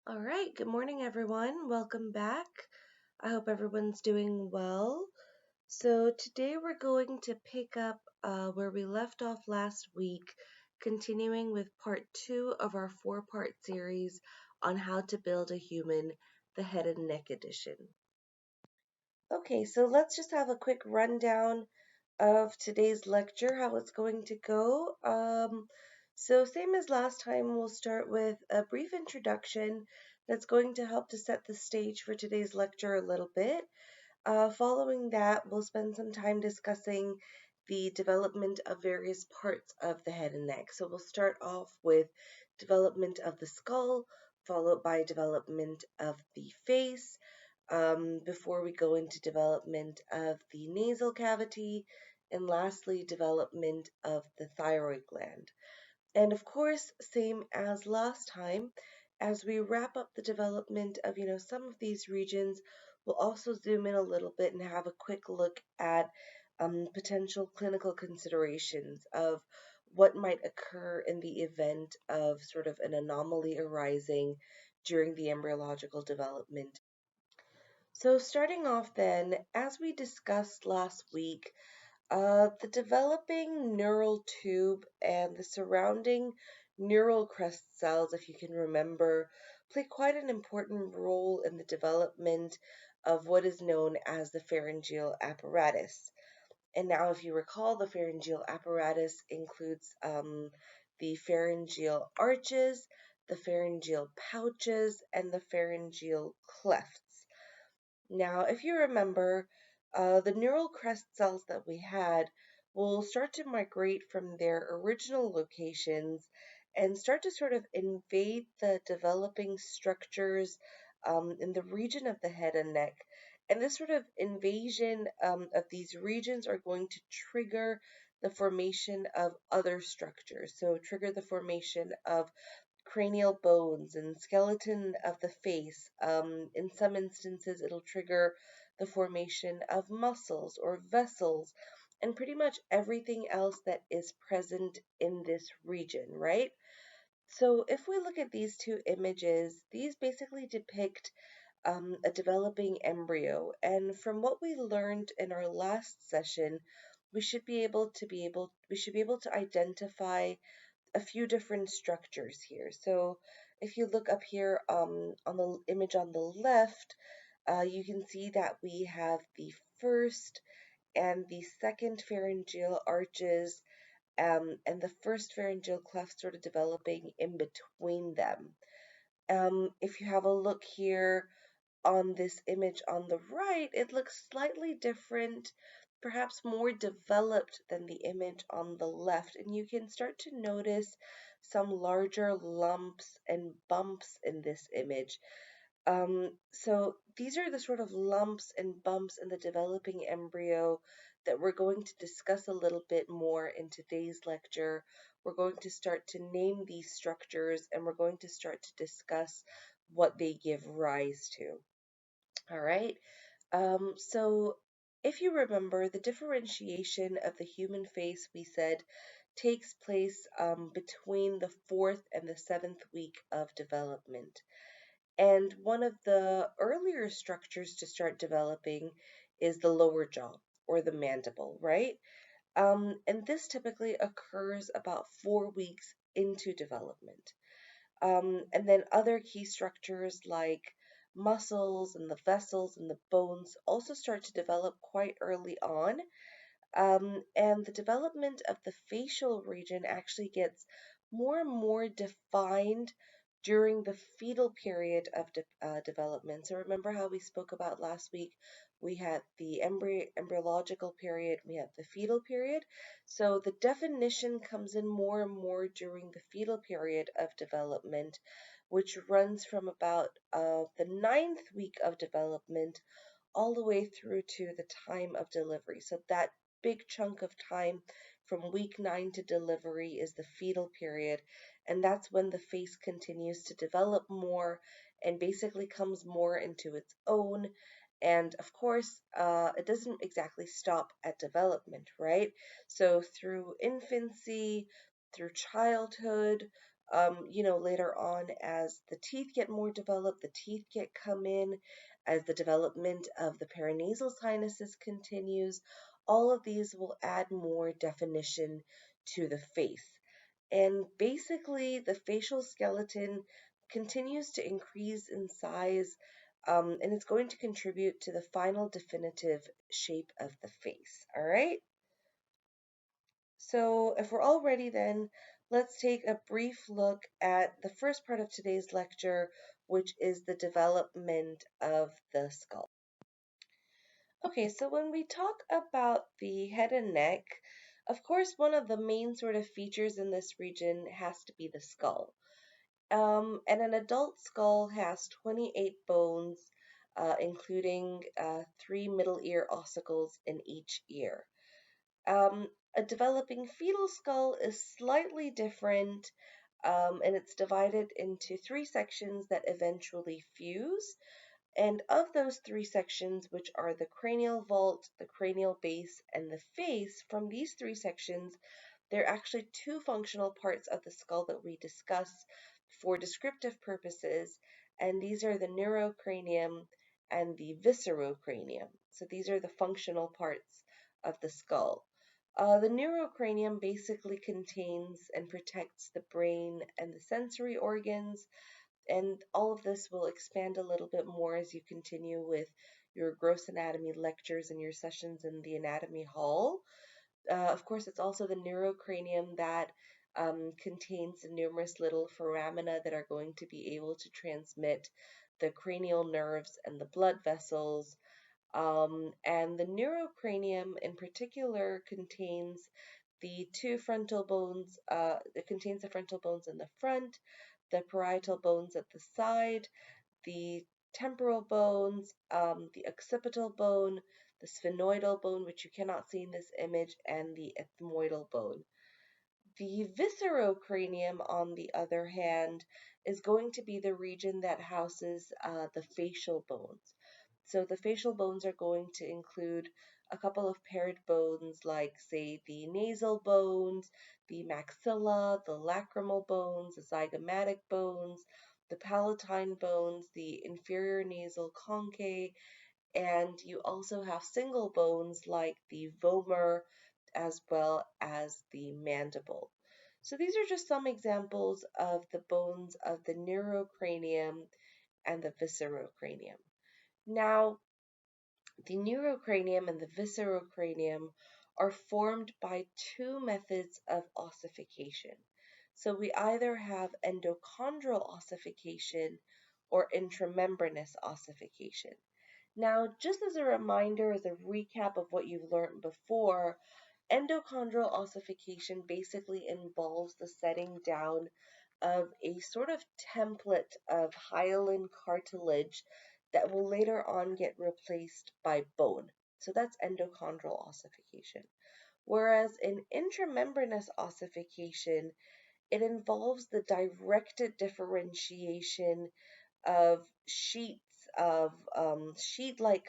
All right, good morning, everyone. Welcome back. I hope everyone's doing well. So, today we're going to pick up where we left off last week, continuing with part two of our four-part series on how to build a human, the head and neck edition. Okay, so let's just have a quick rundown of today's lecture, how it's going to go. So same as last time, we'll start with a brief introduction that's going to help to set the stage for today's lecture a little bit. Following that, we'll spend some time discussing the development of various parts of the head and neck. So we'll start off with development of the skull, followed by development of the face, before we go into development of the nasal cavity, and lastly, development of the thyroid gland. And of course, same as last time, as we wrap up the development of, some of these regions, we'll also zoom in a little bit and have a quick look at potential clinical considerations of what might occur in the event of sort of an anomaly arising during the embryological development. So, starting off then, as we discussed last week, the developing neural tube and the surrounding neural crest cells, if you can remember, play quite an important role in the development of what is known as the pharyngeal apparatus. And now, if you recall, the pharyngeal apparatus includes the pharyngeal arches, the pharyngeal pouches, and the pharyngeal clefts. Now, if you remember, the neural crest cells that we had will start to migrate from their original locations and start to sort of invade the developing structures in the region of the head and neck. And this sort of invasion of these regions are going to trigger the formation of other structures. So, trigger the formation of cranial bones and skeleton of the face. In some instances, it'll trigger the formation of muscles or vessels and pretty much everything else that is present in this region, right? So if we look at these two images, these basically depict a developing embryo. And from what we learned in our last session, we should be able to identify a few different structures here. So if you look up here on the image on the left, you can see that we have the first and the second pharyngeal arches, and the first pharyngeal cleft sort of developing in between them. If you have a look here on this image on the right, it looks slightly different, perhaps more developed than the image on the left, and you can start to notice some larger lumps and bumps in this image. So these are the sort of lumps and bumps in the developing embryo that we're going to discuss a little bit more in today's lecture. We're going to start to name these structures and we're going to start to discuss what they give rise to. All right. So if you remember, the differentiation of the human face, we said, takes place between the fourth and the seventh week of development. And one of the earlier structures to start developing is the lower jaw or the mandible, right? And this typically occurs about 4 weeks into development. And then other key structures like muscles and the vessels and the bones also start to develop quite early on. And the development of the facial region actually gets more and more defined during the fetal period of development. So remember how we spoke about last week? We had the embryological period, we had the fetal period. So the definition comes in more and more during the fetal period of development, which runs from about the ninth week of development all the way through to the time of delivery. So that big chunk of time from week 9 to delivery is the fetal period, and that's when the face continues to develop more and basically comes more into its own. And of course, it doesn't exactly stop at development, right? So through infancy, through childhood, later on as the teeth get more developed, the teeth come in, as the development of the paranasal sinuses continues, all of these will add more definition to the face. And basically, the facial skeleton continues to increase in size, and it's going to contribute to the final definitive shape of the face. All right? So if we're all ready, then let's take a brief look at the first part of today's lecture, which is the development of the skull. Okay, so when we talk about the head and neck, of course, one of the main sort of features in this region has to be the skull. And an adult skull has 28 bones, including 3 middle ear ossicles in each ear. A developing fetal skull is slightly different, and it's divided into 3 sections that eventually fuse. And of those 3 sections, which are the cranial vault, the cranial base, and the face, from these 3 sections, there are actually 2 functional parts of the skull that we discuss for descriptive purposes, and these are the neurocranium and the viscerocranium. So these are the functional parts of the skull. The neurocranium basically contains and protects the brain and the sensory organs, and all of this will expand a little bit more as you continue with your gross anatomy lectures and your sessions in the anatomy hall. Of course, it's also the neurocranium that contains numerous little foramina that are going to be able to transmit the cranial nerves and the blood vessels. And the neurocranium in particular contains the 2 frontal bones. It contains the frontal bones in the front, the parietal bones at the side, the temporal bones, the occipital bone, the sphenoidal bone, which you cannot see in this image, and the ethmoidal bone. The viscerocranium, on the other hand, is going to be the region that houses the facial bones. So the facial bones are going to include a couple of paired bones like, say, the nasal bones, the maxilla, the lacrimal bones, the zygomatic bones, the palatine bones, the inferior nasal conchae, and you also have single bones like the vomer as well as the mandible. So these are just some examples of the bones of the neurocranium and the viscerocranium. Now, the neurocranium and the viscerocranium are formed by 2 methods of ossification. So we either have endochondral ossification or intramembranous ossification. Now, just as a reminder, as a recap of what you've learned before, endochondral ossification basically involves the setting down of a sort of template of hyaline cartilage that will later on get replaced by bone. So that's endochondral ossification. Whereas in intramembranous ossification, it involves the directed differentiation of sheet-like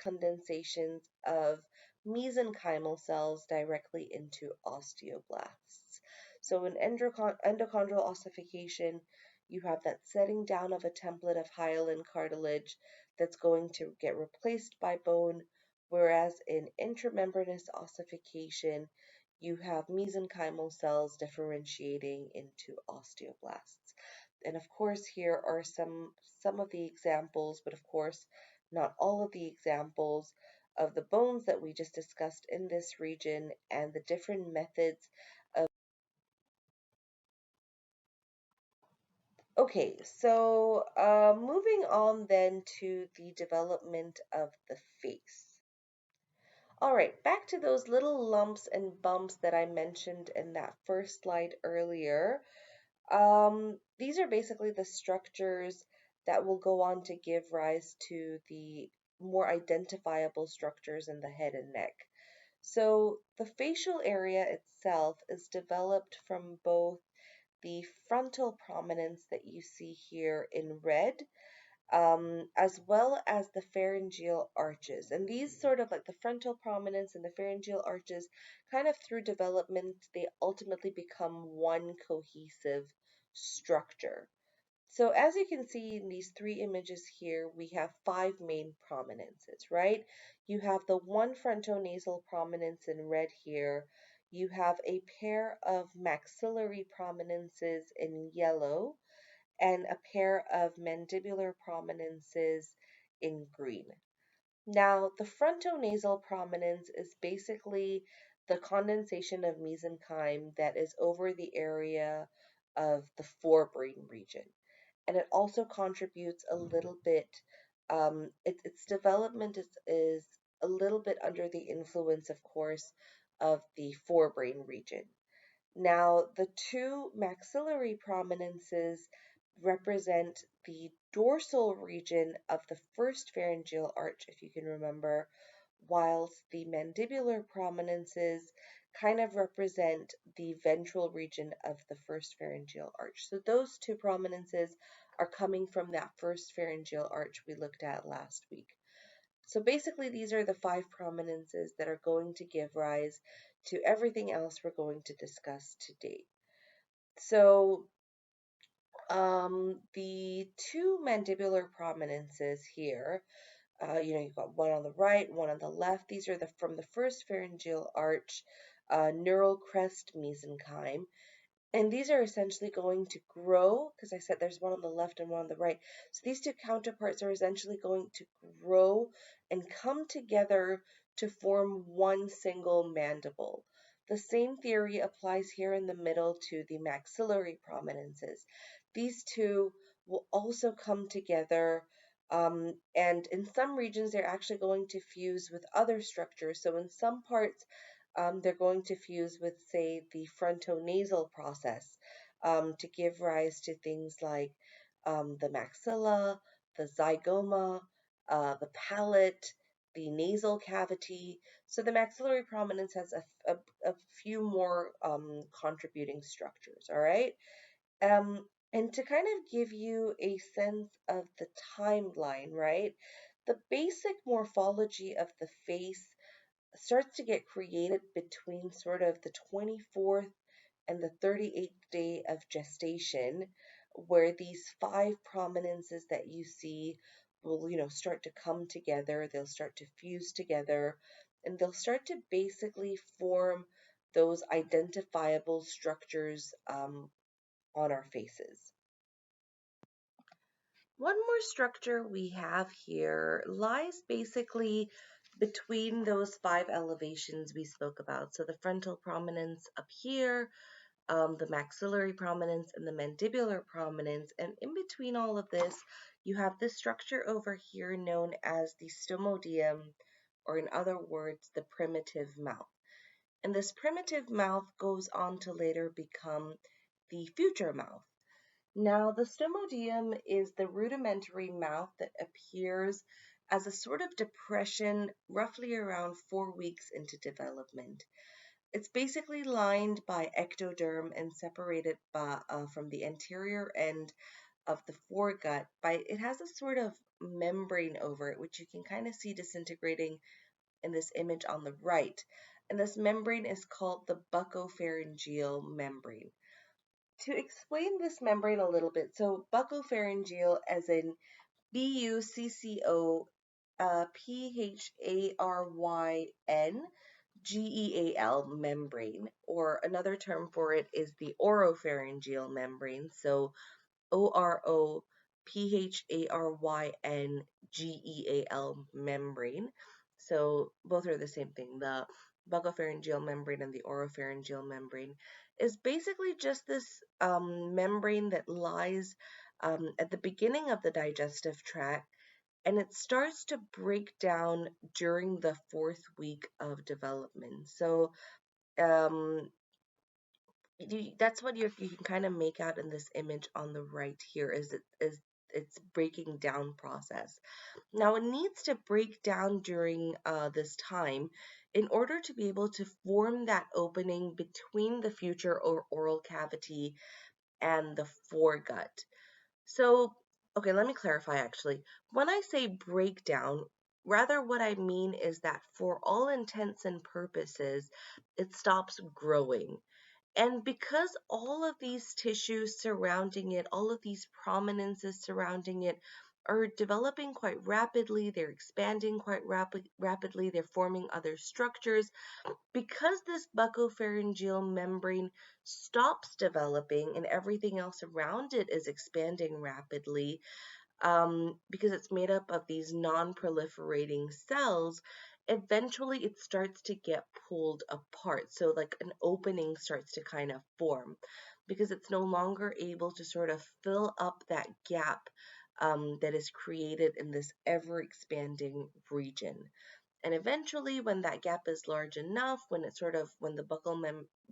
condensations of mesenchymal cells directly into osteoblasts. So in endochondral ossification, you have that setting down of a template of hyaline cartilage that's going to get replaced by bone, whereas in intramembranous ossification, you have mesenchymal cells differentiating into osteoblasts. And of course, here are some of the examples, but of course, not all of the examples of the bones that we just discussed in this region and the different methods of. Okay, so moving on then to the development of the face. All right, back to those little lumps and bumps that I mentioned in that first slide earlier. These are basically the structures that will go on to give rise to the more identifiable structures in the head and neck. So the facial area itself is developed from both the frontal prominence that you see here in red, as well as the pharyngeal arches. And these sort of like the frontal prominence and the pharyngeal arches, kind of through development, they ultimately become one cohesive structure. So as you can see in these three images here, we have five main prominences, right? You have the one frontonasal prominence in red here. You have a pair of maxillary prominences in yellow and a pair of mandibular prominences in green. Now, the frontonasal prominence is basically the condensation of mesenchyme that is over the area of the forebrain region. And it also contributes a little bit, its development is a little bit under the influence, of course, of the forebrain region. Now, the two maxillary prominences represent the dorsal region of the first pharyngeal arch, if you can remember, whilst the mandibular prominences kind of represent the ventral region of the first pharyngeal arch. So those two prominences are coming from that first pharyngeal arch we looked at last week. So basically, these are the five prominences that are going to give rise to everything else we're going to discuss today. So the two mandibular prominences here, you've got one on the right, one on the left. These are from the first pharyngeal arch, neural crest mesenchyme. And these are essentially going to grow, because I said there's one on the left and one on the right. So these two counterparts are essentially going to grow and come together to form one single mandible. The same theory applies here in the middle to the maxillary prominences. These two will also come together, and in some regions they're actually going to fuse with other structures. So in some parts, they're going to fuse with, say, the frontonasal process to give rise to things like the maxilla, the zygoma, the palate, the nasal cavity. So the maxillary prominence has a few more contributing structures, all right? And to kind of give you a sense of the timeline, right? The basic morphology of the face starts to get created between sort of the 24th and the 38th day of gestation, where these five prominences that you see will, start to come together, they'll start to fuse together, and they'll start to basically form those identifiable structures on our faces. One more structure we have here lies basically between those five elevations we spoke about. So the frontal prominence up here, the maxillary prominence, and the mandibular prominence. And in between all of this, you have this structure over here known as the stomodeum, or in other words, the primitive mouth. And this primitive mouth goes on to later become the future mouth. Now, the stomodeum is the rudimentary mouth that appears as a sort of depression roughly around 4 weeks into development. It's basically lined by ectoderm and separated from the anterior end of the foregut it has a sort of membrane over it, which you can kind of see disintegrating in this image on the right. And this membrane is called the buccopharyngeal membrane. To explain this membrane a little bit, so buccopharyngeal as in Bucco Pharyngeal membrane, or another term for it is the oropharyngeal membrane, so Oropharyngeal membrane. So both are the same thing. The buccopharyngeal membrane and the oropharyngeal membrane is basically just this membrane that lies at the beginning of the digestive tract, and it starts to break down during the 4th week of development. So um, that's what you can kind of make out in this image on the right here is its breaking down process. Now it needs to break down during this time in order to be able to form that opening between the future or oral cavity and the foregut. So, okay, let me clarify actually. When I say breakdown, rather what I mean is that for all intents and purposes, it stops growing. And because all of these tissues surrounding it, all of these prominences surrounding it are developing quite rapidly, they're expanding quite rapidly, they're forming other structures. Because this buccopharyngeal membrane stops developing and everything else around it is expanding rapidly, because it's made up of these non-proliferating cells, eventually it starts to get pulled apart. So like an opening starts to kind of form because it's no longer able to sort of fill up that gap that is created in this ever expanding region. And eventually, when that gap is large enough, when the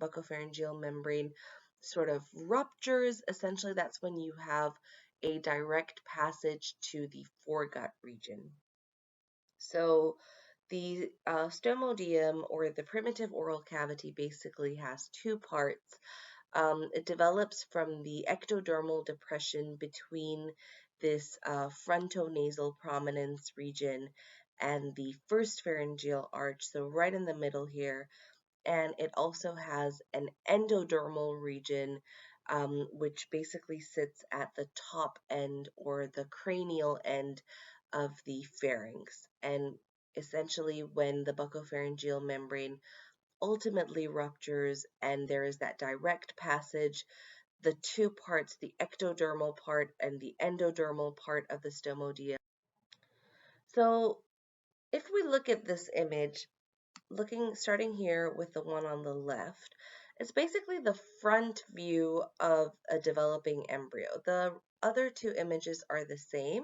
buccopharyngeal membrane sort of ruptures, essentially that's when you have a direct passage to the foregut region. So the stomodeum, or the primitive oral cavity, basically has two parts. It develops from the ectodermal depression between this frontonasal prominence region and the first pharyngeal arch, so right in the middle here. And it also has an endodermal region, which basically sits at the top end or the cranial end of the pharynx. And essentially, when the buccopharyngeal membrane ultimately ruptures and there is that direct passage, the two parts, the ectodermal part and the endodermal part of the stomodia. So if we look at this image, starting here with the one on the left, it's basically the front view of a developing embryo. The other two images are the same.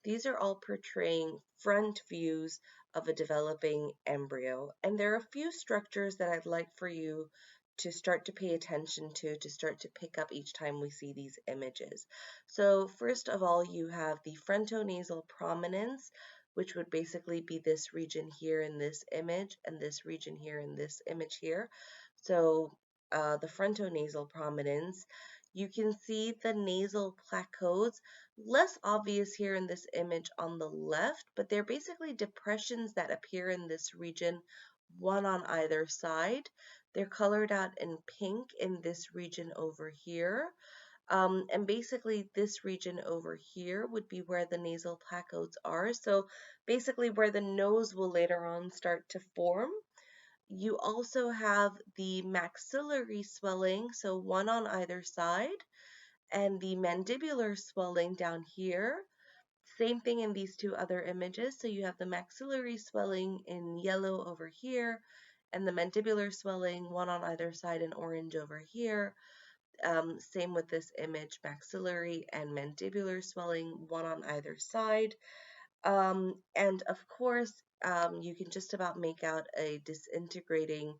These are all portraying front views of a developing embryo. And there are a few structures that I'd like for you to start to pay attention to start to pick up each time we see these images. So first of all, you have the frontonasal prominence, which would basically be this region here in this image and this region here in this image here. So the frontonasal prominence, you can see the nasal placodes, less obvious here in this image on the left, but they're basically depressions that appear in this region, one on either side. They're colored out in pink in this region over here. And basically this region over here would be where the nasal placodes are. So basically where the nose will later on start to form. You also have the maxillary swelling, so one on either side, and the mandibular swelling down here. Same thing in these two other images. So you have the maxillary swelling in yellow over here, and the mandibular swelling, one on either side in orange over here. Same with this image, maxillary and mandibular swelling, one on either side. And of course, you can just about make out a disintegrating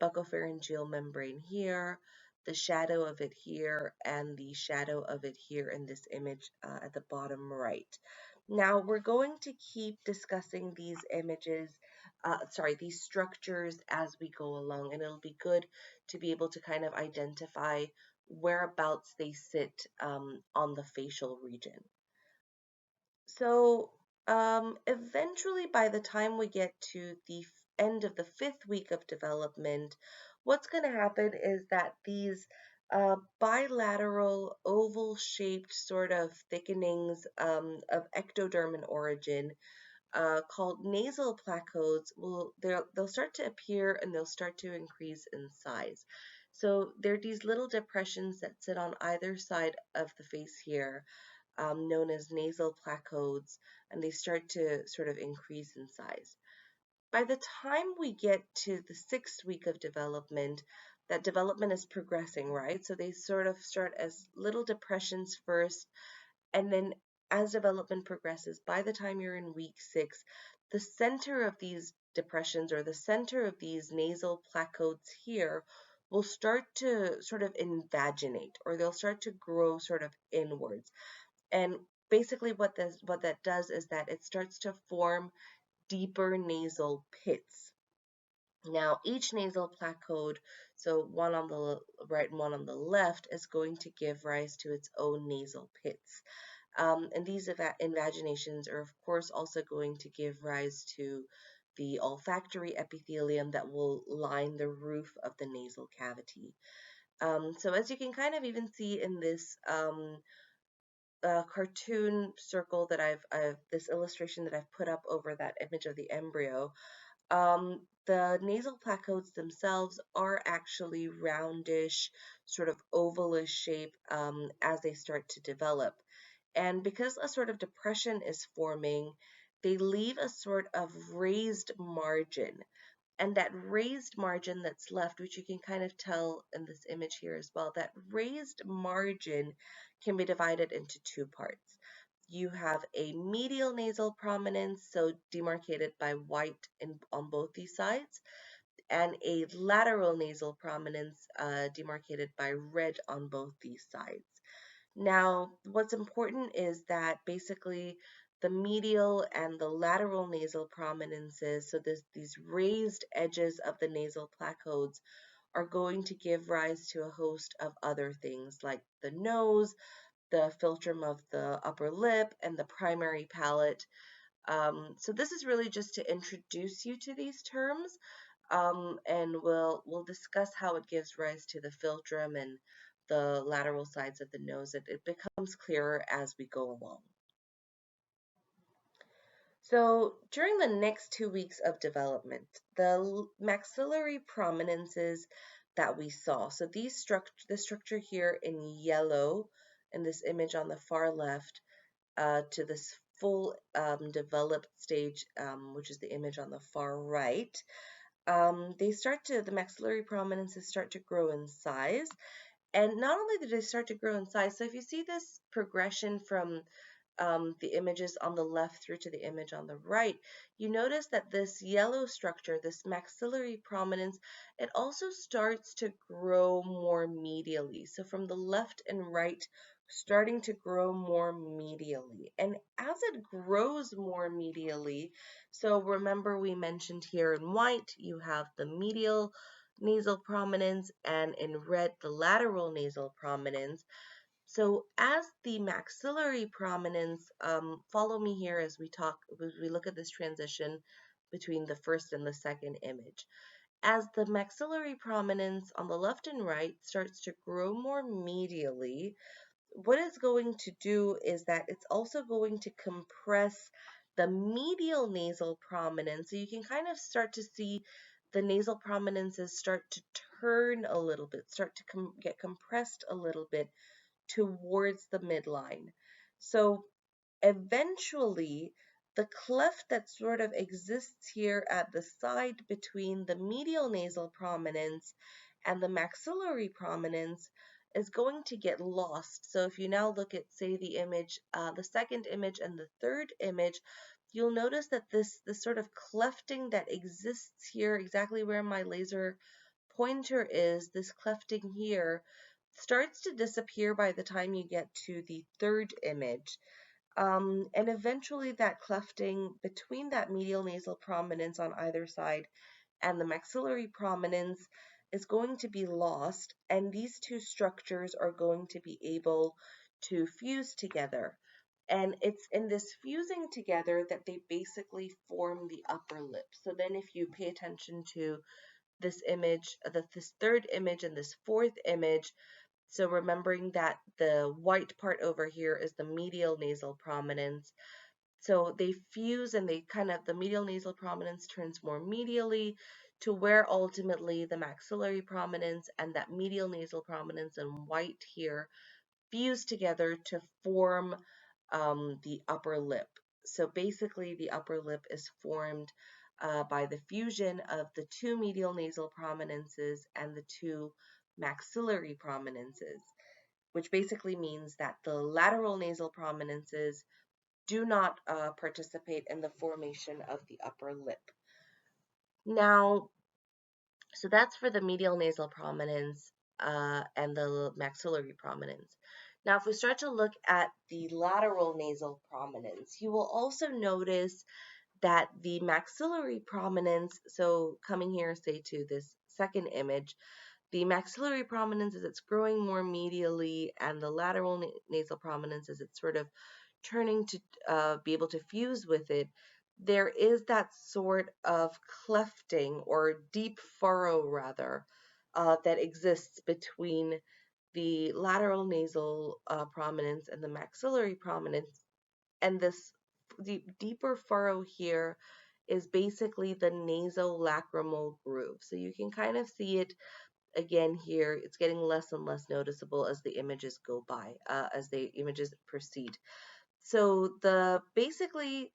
buccopharyngeal membrane here, the shadow of it here, and the shadow of it here in this image at the bottom right. Now, we're going to keep discussing these these structures as we go along, and it'll be good to be able to kind of identify whereabouts they sit on the facial region. So eventually, by the time we get to the end of the 5th week of development, what's going to happen is that these bilateral oval-shaped sort of thickenings of ectoderm in origin, called nasal placodes, they'll start to appear and they'll start to increase in size. So they're these little depressions that sit on either side of the face here, known as nasal placodes, and they start to sort of increase in size. By the time we get to the 6th week of development, that development is progressing, right? So they sort of start as little depressions first, and then as development progresses, by the time you're in week 6, the center of these depressions, or the center of these nasal placodes here, will start to sort of invaginate, or they'll start to grow sort of inwards. And basically what that does is that it starts to form deeper nasal pits. Now, each nasal placode, so one on the right and one on the left, is going to give rise to its own nasal pits. And these invaginations are, of course, also going to give rise to the olfactory epithelium that will line the roof of the nasal cavity. So as you can kind of even see in this cartoon circle that this illustration that I've put up over that image of the embryo, the nasal placodes themselves are actually roundish, sort of ovalish shape as they start to develop. And because a sort of depression is forming, they leave a sort of raised margin. And that raised margin that's left, which you can kind of tell in this image here as well, that raised margin can be divided into two parts. You have a medial nasal prominence, so demarcated by white on both these sides, and a lateral nasal prominence demarcated by red on both these sides. Now, what's important is that basically the medial and the lateral nasal prominences, so these raised edges of the nasal placodes, are going to give rise to a host of other things like the nose, the philtrum of the upper lip, and the primary palate. So this is really just to introduce you to these terms, and we'll discuss how it gives rise to the philtrum and the lateral sides of the nose. It becomes clearer as we go along. So during the next 2 weeks of development, the maxillary prominences that we saw, so the structure here in yellow in this image on the far left, to this full developed stage, which is the image on the far right, the maxillary prominences start to grow in size. And not only do they start to grow in size, so if you see this progression from the images on the left through to the image on the right, you notice that this yellow structure, this maxillary prominence, it also starts to grow more medially. So from the left and right, starting to grow more medially. And as it grows more medially, so remember we mentioned here in white, you have the medial nasal prominence, and in red, the lateral nasal prominence. So as the maxillary prominence, follow me here as we look at this transition between the first and the second image. As the maxillary prominence on the left and right starts to grow more medially, what it's going to do is that it's also going to compress the medial nasal prominence. So you can kind of start to see the nasal prominences start to turn a little bit, start to get compressed a little bit towards the midline. So eventually, the cleft that sort of exists here at the side between the medial nasal prominence and the maxillary prominence is going to get lost. So if you now look at, say, the image, the second image and the third image, you'll notice that this sort of clefting that exists here, exactly where my laser pointer is, this clefting here, starts to disappear by the time you get to the third image. And eventually that clefting between that medial nasal prominence on either side and the maxillary prominence is going to be lost, and these two structures are going to be able to fuse together. And it's in this fusing together that they basically form the upper lip. So then if you pay attention to this image, this third image and this fourth image, so remembering that the white part over here is the medial nasal prominence. So they fuse and the medial nasal prominence turns more medially to where ultimately the maxillary prominence and that medial nasal prominence in white here fuse together to form the upper lip. So basically the upper lip is formed by the fusion of the two medial nasal prominences and the two maxillary prominences, which basically means that the lateral nasal prominences do not participate in the formation of the upper lip. Now, so that's for the medial nasal prominence and the maxillary prominence. Now, if we start to look at the lateral nasal prominence, you will also notice that the maxillary prominence, so coming here, say, to this second image, the maxillary prominence as it's growing more medially, and the lateral nasal prominence as it's sort of turning to be able to fuse with it, there is that sort of clefting or deep furrow rather that exists between the lateral nasal prominence and the maxillary prominence. And this deeper furrow here is basically the nasolacrimal groove. So you can kind of see it again here. It's getting less and less noticeable as the images go by, as the images proceed. So basically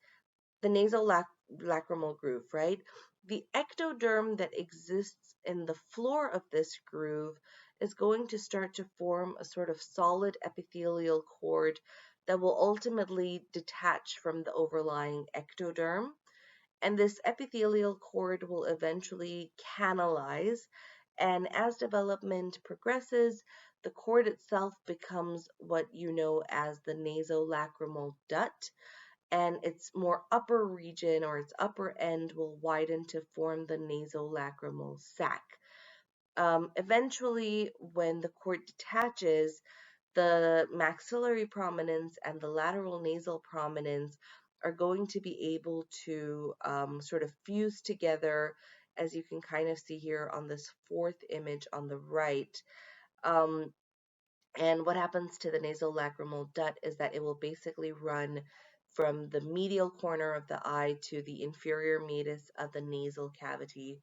the nasolacrimal groove, right? The ectoderm that exists in the floor of this groove is going to start to form a sort of solid epithelial cord that will ultimately detach from the overlying ectoderm. And this epithelial cord will eventually canalize. And as development progresses, the cord itself becomes what you know as the nasolacrimal duct, and its more upper region or its upper end will widen to form the nasolacrimal sac. Eventually, when the cord detaches, the maxillary prominence and the lateral nasal prominence are going to be able to sort of fuse together, as you can kind of see here on this fourth image on the right. Um, and what happens to the nasolacrimal duct is that it will basically run from the medial corner of the eye to the inferior meatus of the nasal cavity.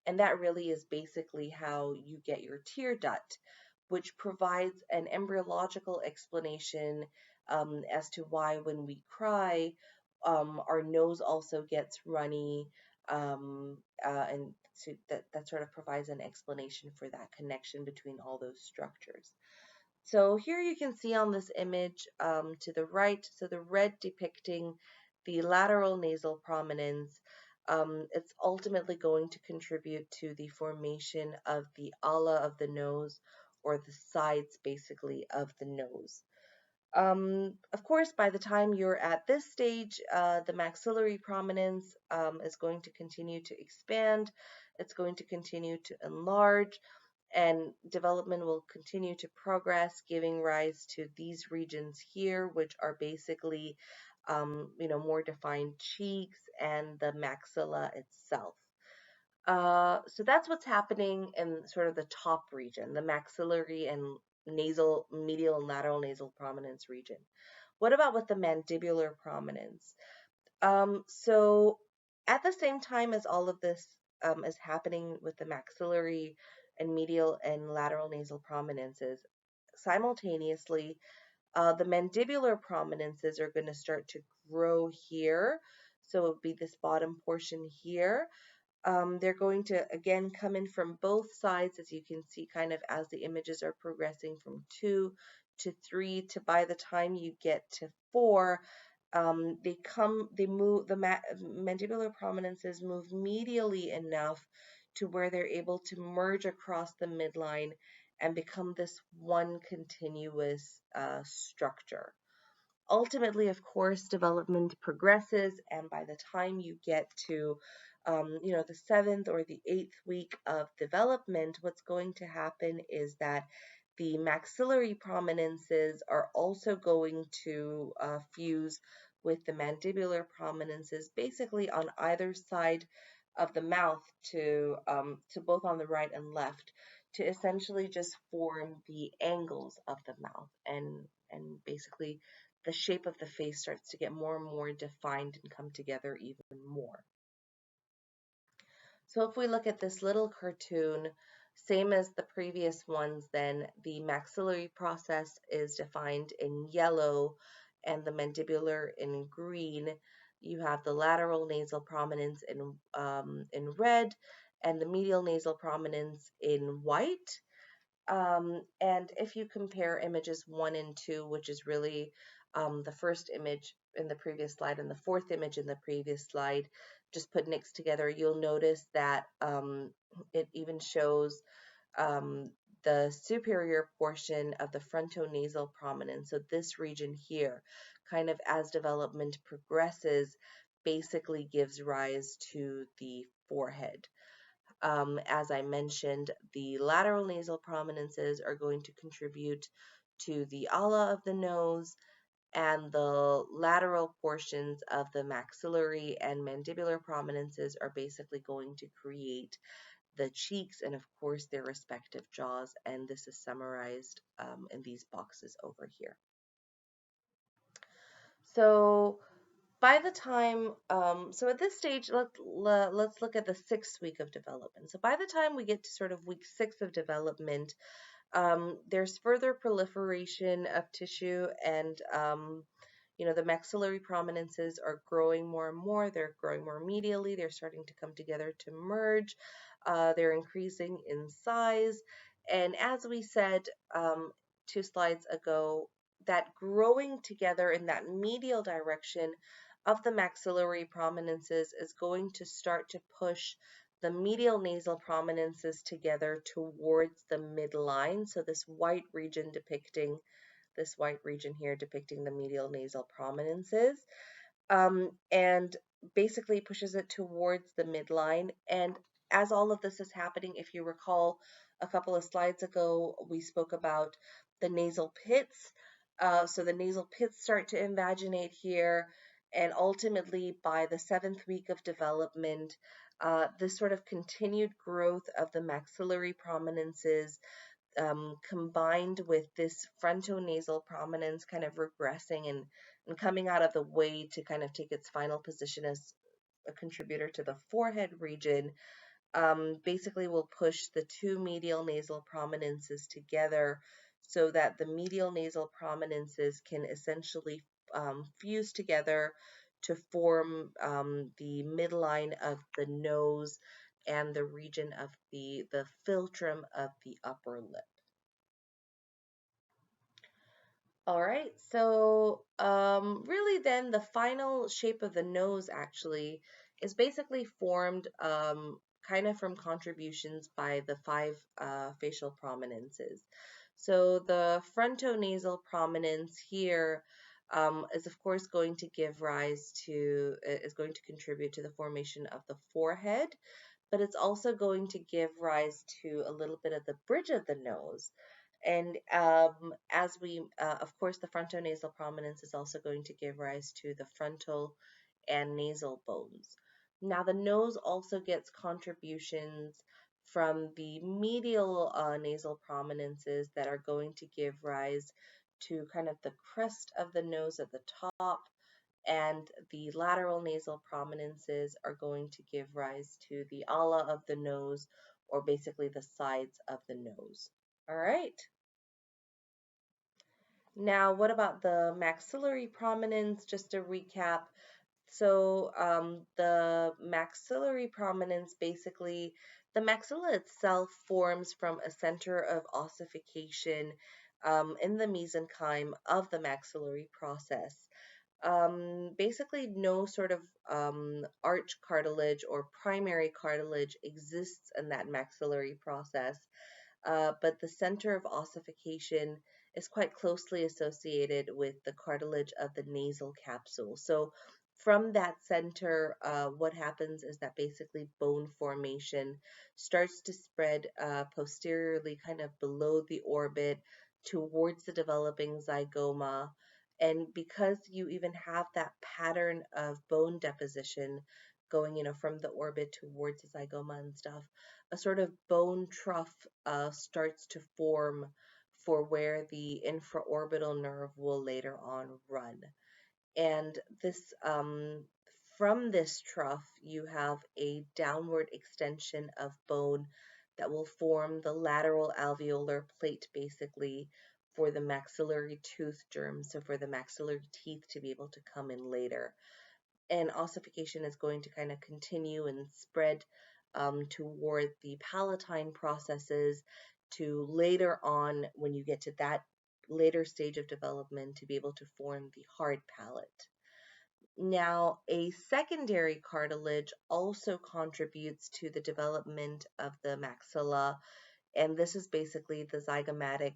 And that really is basically how you get your tear duct, which provides an embryological explanation as to why when we cry, our nose also gets runny, and so that sort of provides an explanation for that connection between all those structures. So here you can see on this image to the right, so the red depicting the lateral nasal prominence, it's ultimately going to contribute to the formation of the ala of the nose, or the sides basically of the nose. Of course, by the time you're at this stage, the maxillary prominence is going to continue to expand. It's going to continue to enlarge, and development will continue to progress, giving rise to these regions here, which are basically, more defined cheeks and the maxilla itself. So that's what's happening in sort of the top region, the maxillary and nasal, medial and lateral nasal prominence region. What about with the mandibular prominence? So at the same time as all of this is happening with the maxillary and medial and lateral nasal prominences, simultaneously, the mandibular prominences are going to start to grow here. So it would be this bottom portion here. They're going to again come in from both sides, as you can see, kind of as the images are progressing from 2 to 3 to by the time you get to 4, they move, the mandibular prominences move medially enough to where they're able to merge across the midline and become this one continuous structure. Ultimately, of course, development progresses, and by the time you get to, the 7th or the 8th week of development, what's going to happen is that the maxillary prominences are also going to fuse with the mandibular prominences, basically on either side of the mouth, to both on the right and left, to essentially just form the angles of the mouth, and basically the shape of the face starts to get more and more defined and come together even more. So if we look at this little cartoon, same as the previous ones, then the maxillary process is defined in yellow and the mandibular in green. You have the lateral nasal prominence in red and the medial nasal prominence in white. And if you compare images 1 and 2, which is really the first image in the previous slide and the fourth image in the previous slide, just put next together, you'll notice that it even shows the superior portion of the frontonasal prominence. So this region here, kind of as development progresses, basically gives rise to the forehead. As I mentioned, the lateral nasal prominences are going to contribute to the ala of the nose, and the lateral portions of the maxillary and mandibular prominences are basically going to create the cheeks, and of course their respective jaws, and this is summarized in these boxes over here. So by the time, so at this stage, let's look at the 6th week of development. So by the time we get to sort of week 6 of development, there's further proliferation of tissue, and the maxillary prominences are growing more and more. They're growing more medially. They're starting to come together to merge. They're increasing in size. And as we said 2 slides ago, that growing together in that medial direction of the maxillary prominences is going to start to push the medial nasal prominences together towards the midline. So this white region here depicting the medial nasal prominences, and basically pushes it towards the midline. And as all of this is happening, if you recall a couple of slides ago, we spoke about the nasal pits. So the nasal pits start to invaginate here, and ultimately by the 7th week of development, this sort of continued growth of the maxillary prominences, combined with this frontonasal prominence kind of regressing and coming out of the way to kind of take its final position as a contributor to the forehead region, basically will push the 2 medial nasal prominences together so that the medial nasal prominences can essentially fuse together to form the midline of the nose and the region of the philtrum of the upper lip. All right, so really then the final shape of the nose actually is basically formed kind of from contributions by the 5 facial prominences. So the frontonasal prominence here is of course going to is going to contribute to the formation of the forehead, but it's also going to give rise to a little bit of the bridge of the nose. And of course, the frontonasal prominence is also going to give rise to the frontal and nasal bones. Now, the nose also gets contributions from the medial nasal prominences that are going to give rise to kind of the crest of the nose at the top, and the lateral nasal prominences are going to give rise to the ala of the nose, or basically the sides of the nose. All right. Now, what about the maxillary prominence? Just to recap. So the maxillary prominence, basically, the maxilla itself forms from a center of ossification in the mesenchyme of the maxillary process. Basically, no sort of arch cartilage or primary cartilage exists in that maxillary process, but the center of ossification is quite closely associated with the cartilage of the nasal capsule. So from that center, what happens is that basically bone formation starts to spread posteriorly, kind of below the orbit towards the developing zygoma. And because you even have that pattern of bone deposition going, from the orbit towards the zygoma and stuff, a sort of bone trough starts to form for where the infraorbital nerve will later on run. And this, from this trough, you have a downward extension of bone that will form the lateral alveolar plate, basically, for the maxillary tooth germ, so for the maxillary teeth to be able to come in later. And ossification is going to kind of continue and spread toward the palatine processes to later on, when you get to that later stage of development, to be able to form the hard palate. Now, a secondary cartilage also contributes to the development of the maxilla, and this is basically the zygomatic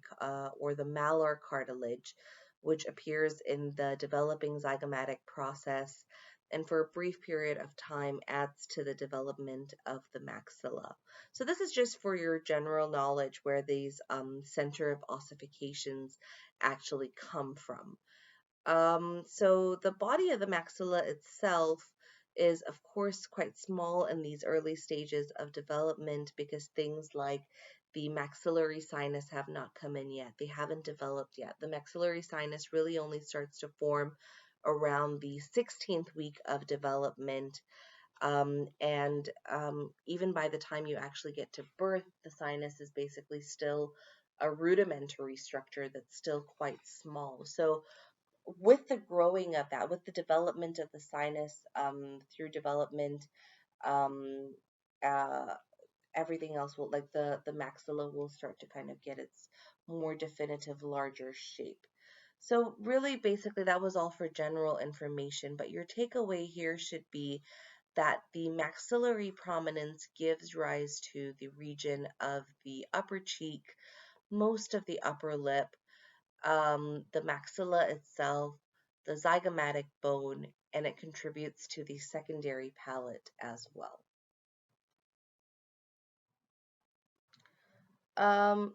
or the malar cartilage, which appears in the developing zygomatic process and for a brief period of time adds to the development of the maxilla. So this is just for your general knowledge where these center of ossifications actually come from. So the body of the maxilla itself is, of course, quite small in these early stages of development because things like the maxillary sinus have not come in yet. They haven't developed yet. The maxillary sinus really only starts to form around the 16th week of development. And even by the time you actually get to birth, the sinus is basically still a rudimentary structure that's still quite small. So with the growing of that, with the development of the sinus through development, um, uh, everything else will, like the maxilla will start to kind of get its more definitive, larger shape. So really, basically, that was all for general information, but your takeaway here should be that the maxillary prominence gives rise to the region of the upper cheek, most of the upper lip, the maxilla itself, the zygomatic bone, and it contributes to the secondary palate as well.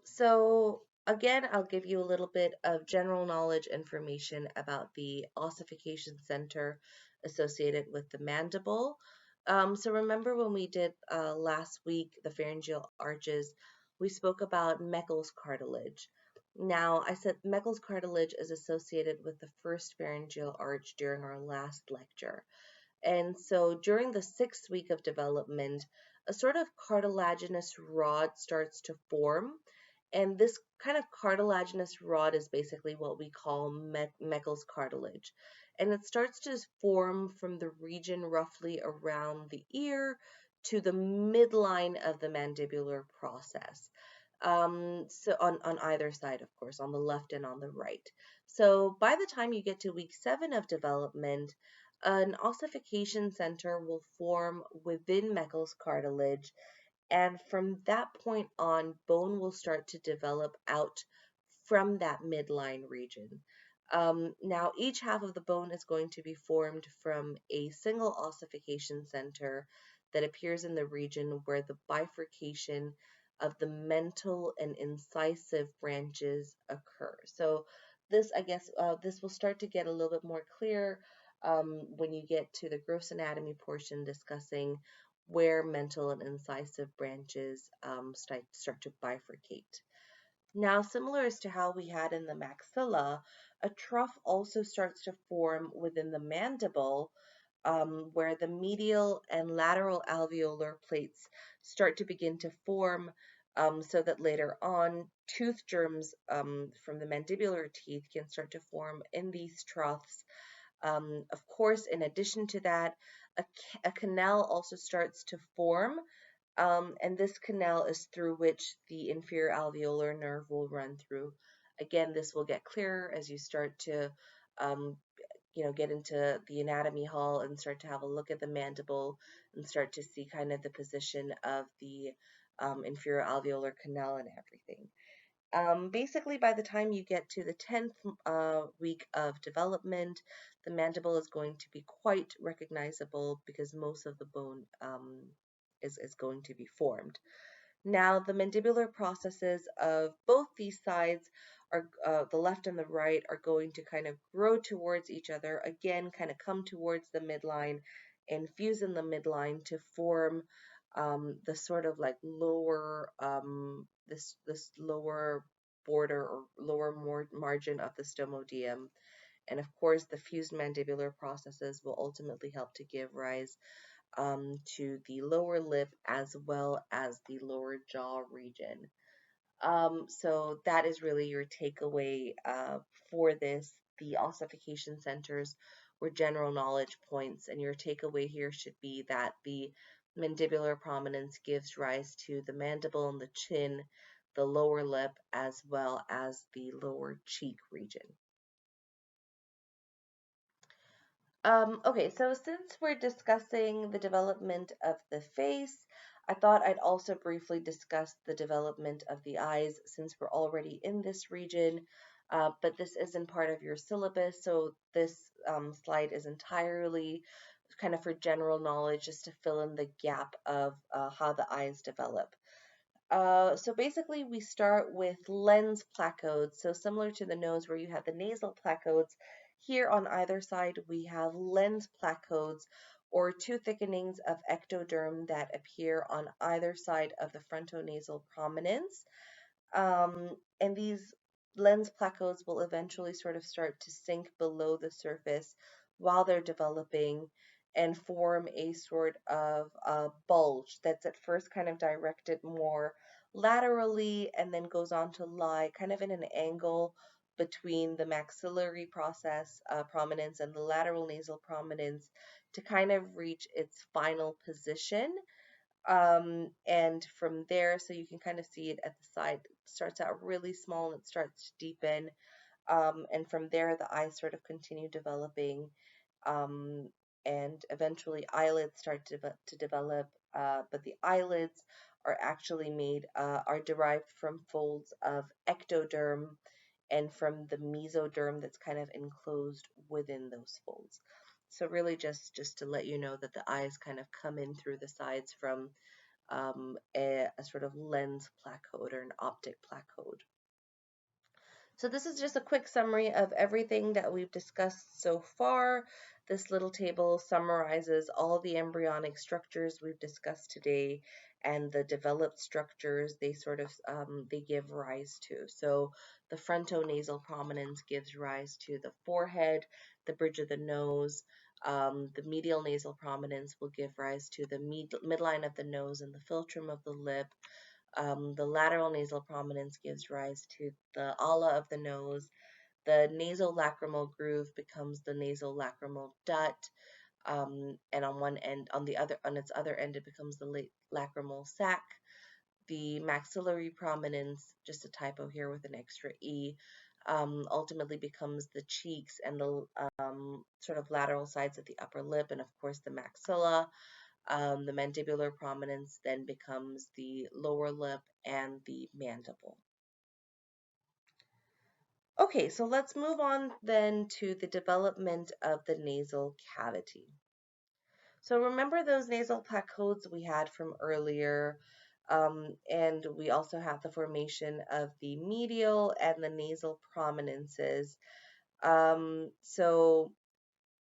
So again, I'll give you a little bit of general knowledge information about the ossification center associated with the mandible. So remember when we did last week the pharyngeal arches, we spoke about Meckel's cartilage. Now, I said Meckel's cartilage is associated with the first pharyngeal arch during our last lecture. And so during the 6th week of development, a sort of cartilaginous rod starts to form. And this kind of cartilaginous rod is basically what we call Meckel's cartilage. And it starts to form from the region roughly around the ear to the midline of the mandibular process. So on either side, of course, on the left and on the right. So by the time you get to week 7 of development, an ossification center will form within Meckel's cartilage, and from that point on, bone will start to develop out from that midline region. Now, each half of the bone is going to be formed from a single ossification center that appears in the region where the bifurcation of the mental and incisive branches occur. So this, I guess, this will start to get a little bit more clear when you get to the gross anatomy portion discussing where mental and incisive branches start to bifurcate. Now, similar as to how we had in the maxilla, a trough also starts to form within the mandible, where the medial and lateral alveolar plates start to begin to form, so that later on tooth germs from the mandibular teeth can start to form in these troughs. Of course, in addition to that, a canal also starts to form, and this canal is through which the inferior alveolar nerve will run through. Again, this will get clearer as you start to um, get into the anatomy hall and start to have a look at the mandible and start to see kind of the position of the inferior alveolar canal and everything. Basically, by the time you get to the 10th week of development, the mandible is going to be quite recognizable because most of the bone is going to be formed. Now, the mandibular processes of both these sides are the left and the right are going to kind of grow towards each other, again, kind of come towards the midline and fuse in the midline to form the sort of like lower this lower border or lower margin of the stomodeum. And of course, the fused mandibular processes will ultimately help to give rise to the lower lip as well as the lower jaw region. So that is really your takeaway for this. The ossification centers were general knowledge points, and your takeaway here should be that the mandibular prominence gives rise to the mandible and the chin, the lower lip, as well as the lower cheek region. Okay, so since we're discussing the development of the face, I thought I'd also briefly discuss the development of the eyes since we're already in this region, but this isn't part of your syllabus, so this slide is entirely kind of for general knowledge just to fill in the gap of how the eyes develop. So basically, we start with lens placodes. So similar to the nose where you have the nasal placodes, here on either side we have lens placodes, or two thickenings of ectoderm that appear on either side of the frontonasal prominence. And these lens placodes will eventually sort of start to sink below the surface while they're developing and form a sort of bulge that's at first kind of directed more laterally and then goes on to lie kind of in an angle between the maxillary process prominence and the lateral nasal prominence to kind of reach its final position. And from there, so you can kind of see it at the side, it starts out really small and it starts to deepen. And from there, the eyes sort of continue developing, um, and eventually eyelids start to develop. But the eyelids are actually are derived from folds of ectoderm and from the mesoderm that's kind of enclosed within those folds. So really just to let you know that the eyes kind of come in through the sides from a sort of lens placode or an optic placode. So this is just a quick summary of everything that we've discussed so far. This little table summarizes all the embryonic structures we've discussed today and the developed structures they sort of they give rise to. So the frontonasal prominence gives rise to the forehead, the bridge of the nose. The medial nasal prominence will give rise to the midline of the nose and the philtrum of the lip. The lateral nasal prominence gives rise to the ala of the nose. The nasolacrimal groove becomes the nasolacrimal duct, and on one end, on its other end, it becomes the lacrimal sac. The maxillary prominence, just a typo here with an extra e, ultimately becomes the cheeks and the sort of lateral sides of the upper lip, and of course the maxilla. The mandibular prominence then becomes the lower lip and the mandible. Okay, so let's move on then to the development of the nasal cavity. So remember those nasal placodes we had from earlier, and we also have the formation of the medial and the nasal prominences. So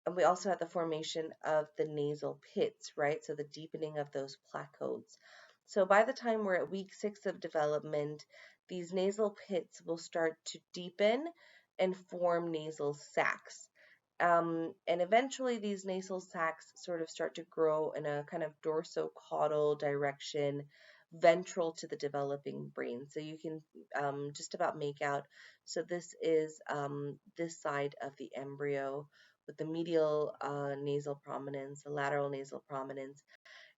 and we also had the formation of the nasal pits, right? So the deepening of those placodes. So by the time we're at week 6 of development, these nasal pits will start to deepen and form nasal sacs. And eventually these nasal sacs sort of start to grow in a kind of dorsocaudal direction, ventral to the developing brain. So you can just about make out. So this is this side of the embryo with the medial nasal prominence, the lateral nasal prominence,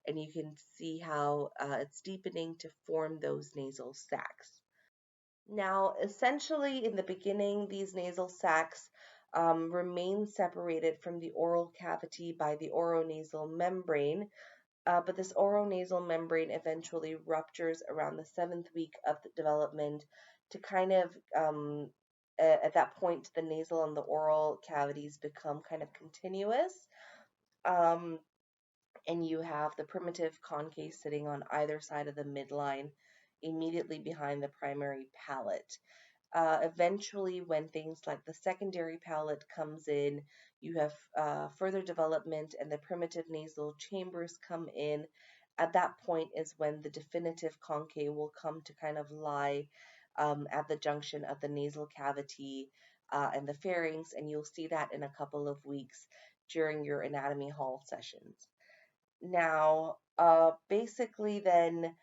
and you can see how it's deepening to form those nasal sacs. Now, essentially, in the beginning, these nasal sacs remain separated from the oral cavity by the oronasal membrane, but this oronasal membrane eventually ruptures around the 7th week of the development to kind of, at that point, the nasal and the oral cavities become kind of continuous. Um, and you have the primitive concave sitting on either side of the midline, immediately behind the primary palate. Eventually, when things like the secondary palate comes in, you have further development and the primitive nasal chambers come in. At that point is when the definitive concave will come to kind of lie at the junction of the nasal cavity and the pharynx, and you'll see that in a couple of weeks during your anatomy hall sessions. Now, basically, then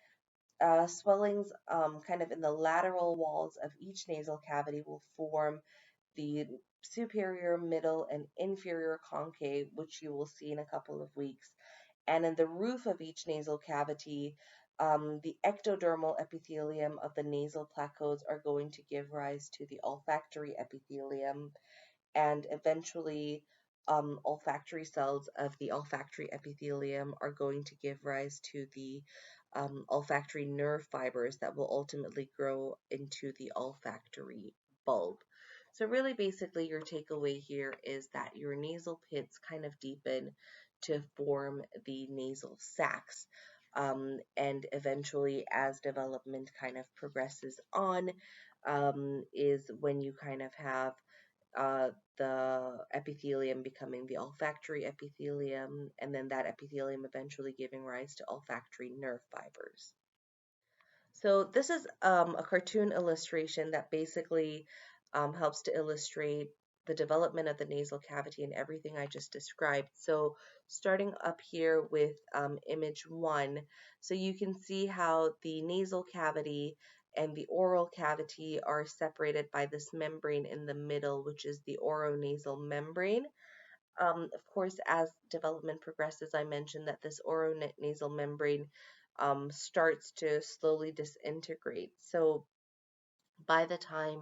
swellings kind of in the lateral walls of each nasal cavity will form the superior, middle, and inferior concave, which you will see in a couple of weeks. And in the roof of each nasal cavity, the ectodermal epithelium of the nasal placodes are going to give rise to the olfactory epithelium, and eventually olfactory cells of the olfactory epithelium are going to give rise to the olfactory nerve fibers that will ultimately grow into the olfactory bulb. So really basically your takeaway here is that your nasal pits kind of deepen to form the nasal sacs. And eventually as development kind of progresses on, is when you kind of have the epithelium becoming the olfactory epithelium, and then that epithelium eventually giving rise to olfactory nerve fibers. So this is a cartoon illustration that basically helps to illustrate the development of the nasal cavity and everything I just described. So starting up here with image 1, so you can see how the nasal cavity and the oral cavity are separated by this membrane in the middle, which is the oronasal membrane. Of course, as development progresses, I mentioned that this oronasal membrane starts to slowly disintegrate. So by the time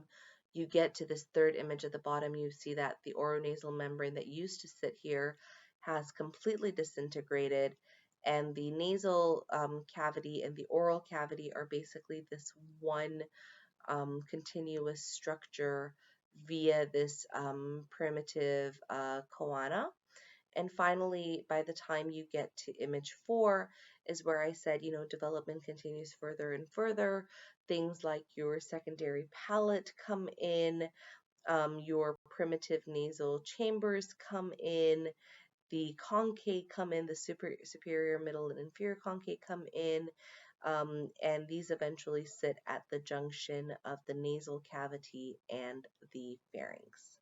you get to this third image at the bottom, you see that the oronasal membrane that used to sit here has completely disintegrated, and the nasal cavity and the oral cavity are basically this one continuous structure via this primitive choana. And finally, by the time you get to image 4 is where I said, development continues further and further. Things like your secondary palate come in, your primitive nasal chambers come in, the conchae come in, the superior, middle, and inferior conchae come in, and these eventually sit at the junction of the nasal cavity and the pharynx.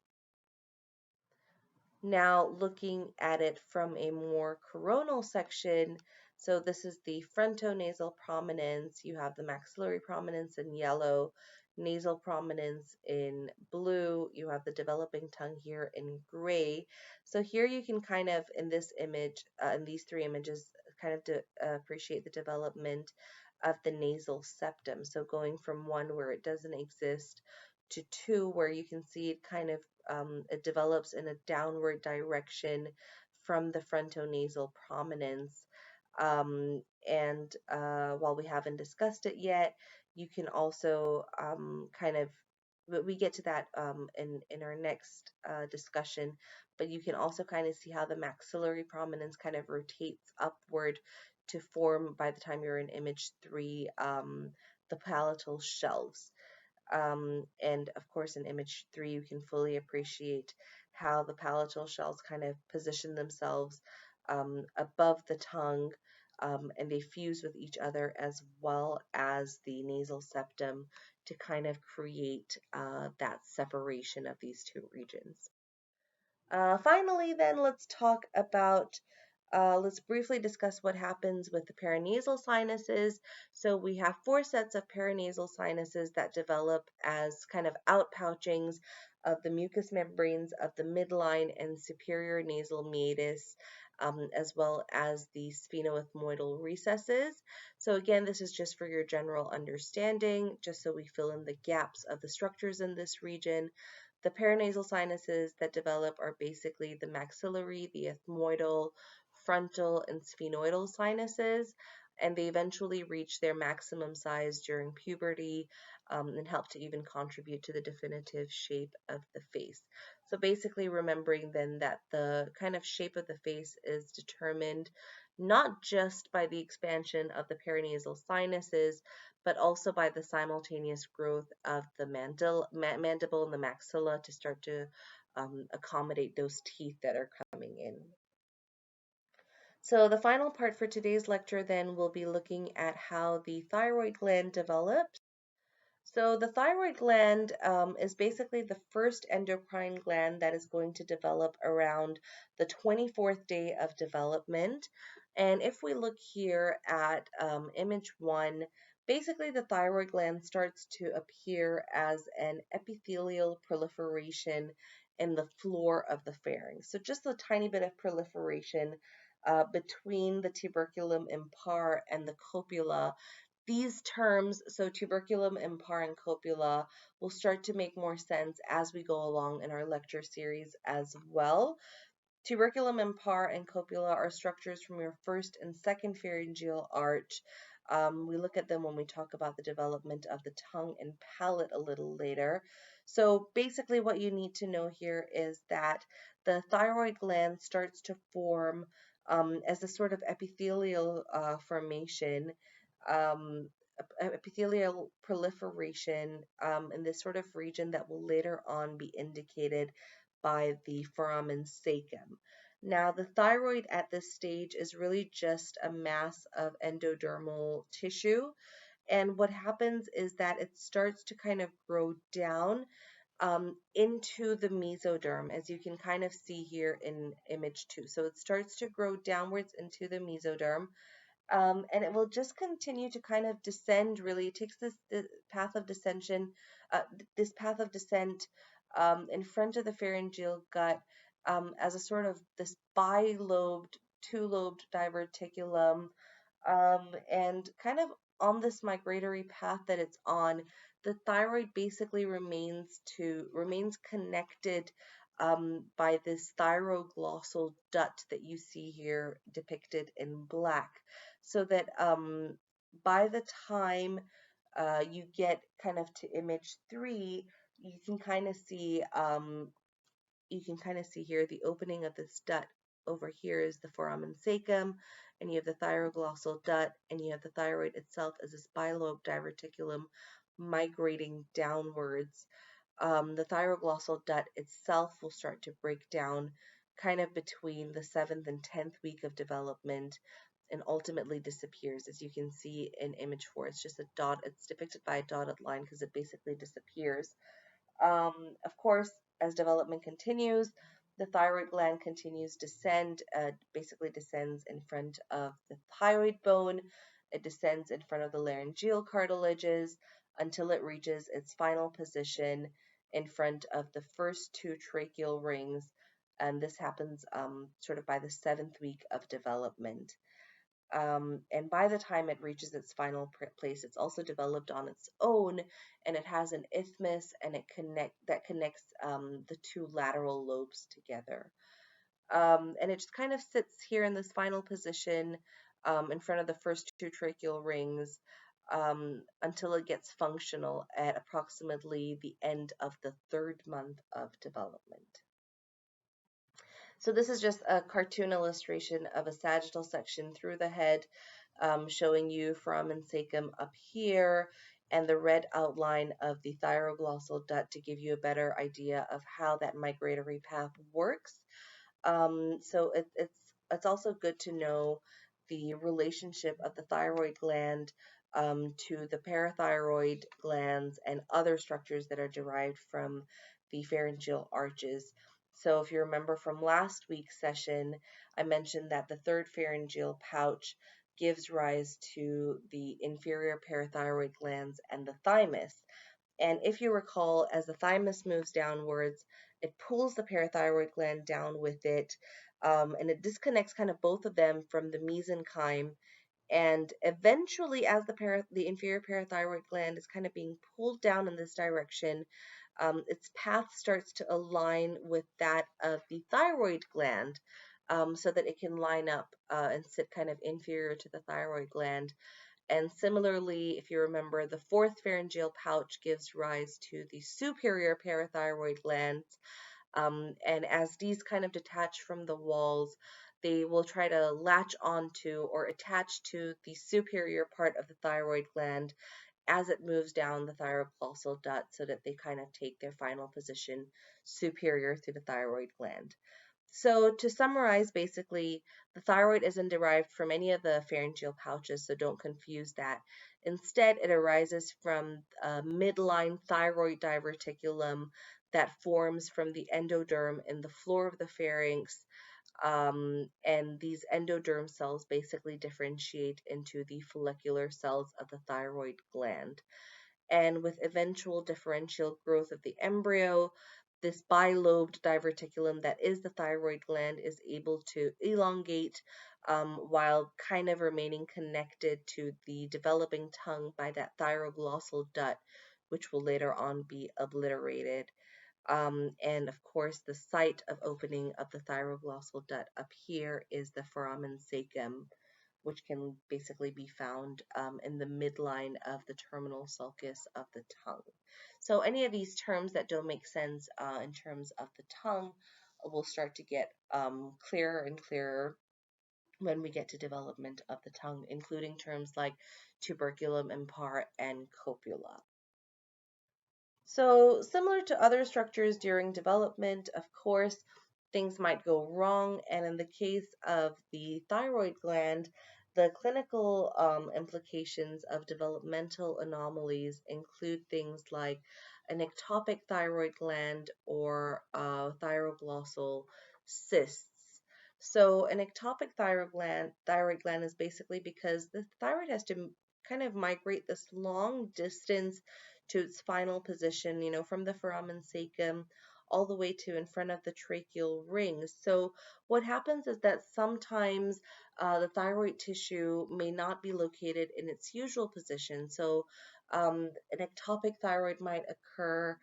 Now looking at it from a more coronal section, so this is the frontonasal prominence. You have the maxillary prominence in yellow, nasal prominence in blue. You have the developing tongue here in gray. So here you can kind of, in this image, in these three images, kind of appreciate the development of the nasal septum. So going from 1 where it doesn't exist to 2 where you can see it kind of it develops in a downward direction from the frontonasal prominence. And while we haven't discussed it yet, you can also kind of, but we get to that in our next discussion, but you can also kind of see how the maxillary prominence kind of rotates upward to form, by the time you're in image 3, the palatal shelves. And of course, in image 3, you can fully appreciate how the palatal shells kind of position themselves above the tongue, and they fuse with each other as well as the nasal septum to kind of create that separation of these two regions. Finally, then, let's briefly discuss what happens with the paranasal sinuses. So we have 4 sets of paranasal sinuses that develop as kind of outpouchings of the mucous membranes of the midline and superior nasal meatus, as well as the sphenoethmoidal recesses. So again, this is just for your general understanding, just so we fill in the gaps of the structures in this region. The paranasal sinuses that develop are basically the maxillary, the ethmoidal, frontal, and sphenoidal sinuses, and they eventually reach their maximum size during puberty, and help to even contribute to the definitive shape of the face. So basically remembering then that the kind of shape of the face is determined not just by the expansion of the paranasal sinuses, but also by the simultaneous growth of the mandible and the maxilla to start to accommodate those teeth that are coming in. So the final part for today's lecture then will be looking at how the thyroid gland develops. So the thyroid gland is basically the first endocrine gland that is going to develop around the 24th day of development. And if we look here at image 1, basically the thyroid gland starts to appear as an epithelial proliferation in the floor of the pharynx. So just a tiny bit of proliferation between the tuberculum impar and the copula. These terms, so tuberculum impar and copula, will start to make more sense as we go along in our lecture series as well. Tuberculum impar and copula are structures from your first and second pharyngeal arch. We look at them when we talk about the development of the tongue and palate a little later. So basically what you need to know here is that the thyroid gland starts to form as a sort of epithelial formation epithelial proliferation in this sort of region that will later on be indicated by the foramen cecum. Now, the thyroid at this stage is really just a mass of endodermal tissue. And what happens is that it starts to kind of grow down into the mesoderm, as you can kind of see here in image 2. So it starts to grow downwards into the mesoderm, and it will just continue to kind of descend. Really, it takes this path of descension, this path of descent in front of the pharyngeal gut as a sort of this bilobed, two-lobed diverticulum, and kind of on this migratory path that it's on, the thyroid basically remains connected by this thyroglossal duct that you see here depicted in black, so that by the time you get kind of to image 3, you can kind of see here the opening of this duct. Over here is the foramen cecum, and you have the thyroglossal duct, and you have the thyroid itself as this bilobed diverticulum migrating downwards. The thyroglossal duct itself will start to break down kind of between the 7th and 10th week of development and ultimately disappears. As you can see in image 4, it's just a dot. It's depicted by a dotted line because it basically disappears. Of course, as development continues, the thyroid gland continues to basically descends in front of the thyroid bone. It descends in front of the laryngeal cartilages until it reaches its final position in front of the first 2 tracheal rings, and this happens sort of by the 7th week of development. And by the time it reaches its final place, it's also developed on its own, and it has an isthmus, and it connects the 2 lateral lobes together. And it just kind of sits here in this final position in front of the first 2 tracheal rings until it gets functional at approximately the end of the 3rd month of development. So this is just a cartoon illustration of a sagittal section through the head, showing you foramen cecum up here and the red outline of the thyroglossal duct to give you a better idea of how that migratory path works. So it's also good to know the relationship of the thyroid gland to the parathyroid glands and other structures that are derived from the pharyngeal arches. So if you remember from last week's session, I mentioned that the 3rd pharyngeal pouch gives rise to the inferior parathyroid glands and the thymus. And if you recall, as the thymus moves downwards, it pulls the parathyroid gland down with it, and it disconnects kind of both of them from the mesenchyme. And eventually, as the inferior parathyroid gland is kind of being pulled down in this direction, its path starts to align with that of the thyroid gland, so that it can line up and sit kind of inferior to the thyroid gland. And similarly, if you remember, the 4th pharyngeal pouch gives rise to the superior parathyroid glands. And as these kind of detach from the walls, they will try to latch onto or attach to the superior part of the thyroid gland as it moves down the thyroglossal duct, so that they kind of take their final position superior to the thyroid gland. So to summarize, basically, the thyroid isn't derived from any of the pharyngeal pouches, so don't confuse that. Instead, it arises from a midline thyroid diverticulum that forms from the endoderm in the floor of the pharynx, and these endoderm cells basically differentiate into the follicular cells of the thyroid gland. And with eventual differential growth of the embryo, this bilobed diverticulum that is the thyroid gland is able to elongate while kind of remaining connected to the developing tongue by that thyroglossal duct, which will later on be obliterated. And of course, the site of opening of the thyroglossal duct up here is the foramen cecum, which can basically be found in the midline of the terminal sulcus of the tongue. So any of these terms that don't make sense in terms of the tongue will start to get clearer and clearer when we get to development of the tongue, including terms like tuberculum, impar, and copula. So, similar to other structures during development, of course, things might go wrong. And in the case of the thyroid gland, the clinical implications of developmental anomalies include things like an ectopic thyroid gland or thyroglossal cysts. So, an ectopic thyroid gland is basically because the thyroid has to kind of migrate this long distance to its final position, from the foramen cecum all the way to in front of the tracheal rings. So what happens is that sometimes the thyroid tissue may not be located in its usual position. So an ectopic thyroid might occur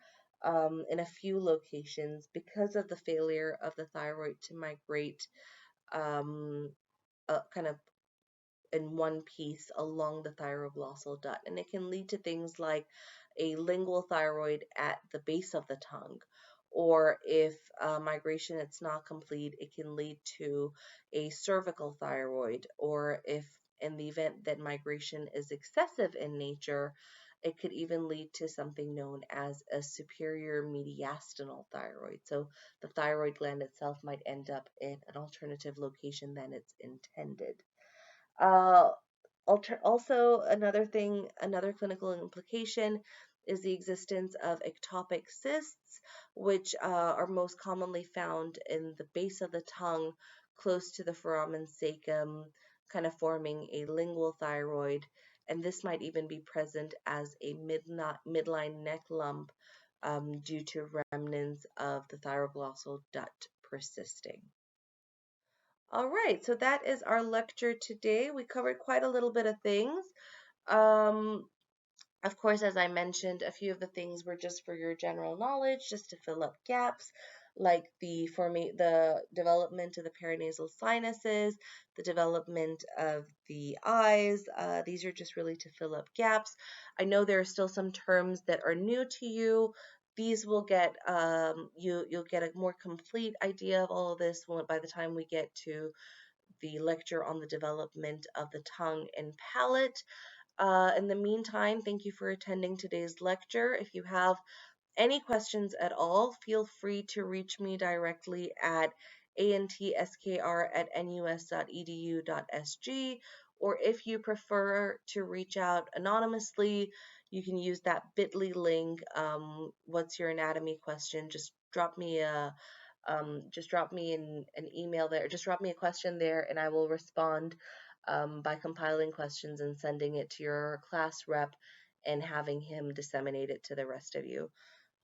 in a few locations because of the failure of the thyroid to migrate kind of in one piece along the thyroglossal duct. And it can lead to things like a lingual thyroid at the base of the tongue. Or if migration it's not complete, it can lead to a cervical thyroid. Or if in the event that migration is excessive in nature, it could even lead to something known as a superior mediastinal thyroid. So the thyroid gland itself might end up in an alternative location than it's intended. Uh, Also, another clinical implication is the existence of ectopic cysts, which are most commonly found in the base of the tongue, close to the foramen cecum, kind of forming a lingual thyroid. And this might even be present as a midline neck lump due to remnants of the thyroglossal duct persisting. All right, so that is our lecture today. We covered quite a little bit of things. Um, of course, as I mentioned, a few of the things were just for your general knowledge, just to fill up gaps, like the development of the paranasal sinuses, the development of the eyes. These are just really to fill up gaps. I know there are still some terms that are new to you. These will get you'll get a more complete idea of all of this by the time we get to the lecture on the development of the tongue and palate. In the meantime, thank you for attending today's lecture. If you have any questions at all, feel free to reach me directly at antskr@nus.edu.sg, or if you prefer to reach out anonymously, you can use that bit.ly link. What's your anatomy question? Just drop me an email there. Just drop me a question there, and I will respond by compiling questions and sending it to your class rep and having him disseminate it to the rest of you.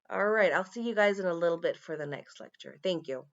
All right, I'll see you guys in a little bit for the next lecture. Thank you.